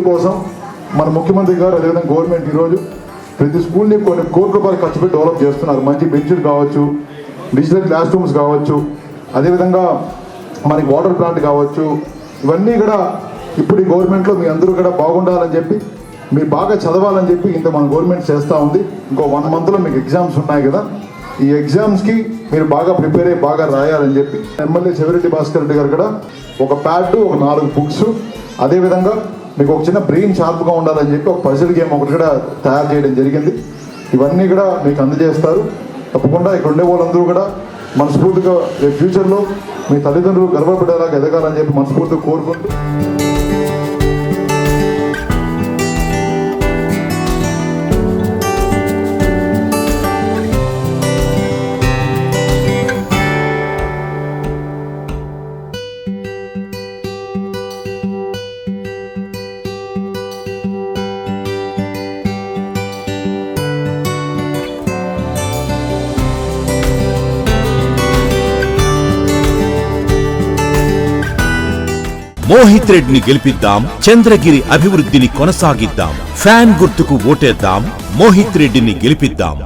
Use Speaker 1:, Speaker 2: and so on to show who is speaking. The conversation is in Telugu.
Speaker 1: కోసం మన ముఖ్యమంత్రి గారు అదేవిధంగా గవర్నమెంట్ ఈరోజు ప్రతి స్కూల్ని కొన్ని కోట్ల రూపాయలు ఖర్చు పెట్టి డెవలప్ చేస్తున్నారు. మంచి బెంచులు కావచ్చు, డిజిటల్ క్లాస్ రూమ్స్ కావచ్చు, అదేవిధంగా మనకి వాటర్ ప్లాంట్ కావచ్చు, ఇవన్నీ కూడా ఇప్పుడు ఈ గవర్నమెంట్లో మీ అందరూ కూడా బాగుండాలని చెప్పి, మీరు బాగా చదవాలని చెప్పి ఇంత మన గవర్నమెంట్ చేస్తూ ఉంది. ఇంకో 1 monthలో మీకు ఎగ్జామ్స్ ఉన్నాయి కదా, ఈ ఎగ్జామ్స్కి మీరు బాగా ప్రిపేర్ అయ్యి బాగా రాయాలని చెప్పి ఎమ్మెల్యే చెవిరెడ్డి భాస్కర్ రెడ్డి గారు కూడా ఒక ప్యాడ్, ఒక 4 బుక్స్, అదేవిధంగా మీకు ఒక చిన్న బ్రెయిన్ షార్ప్గా ఉండాలని చెప్పి ఒక పజిల్ గేమ్ ఒకటి కూడా తయారు చేయడం జరిగింది. ఇవన్నీ కూడా మీకు అందజేస్తారు. తప్పకుండా ఇక్కడ ఉండే వాళ్ళందరూ కూడా మనస్ఫూర్తిగా ఫ్యూచర్లో మీ తల్లిదండ్రులు గర్వపడేలాగా ఎదగాలని చెప్పి మనస్ఫూర్తిగా కోరుకుంటూ
Speaker 2: మోహిత్ రెడ్డిని గెలిపిద్దాం, చంద్రగిరి అభివృద్ధిని కొనసాగిద్దాం. ఫ్యాన్ గుర్తుకు ఓటేద్దాం, మోహిత్ రెడ్డిని గెలిపిద్దాం.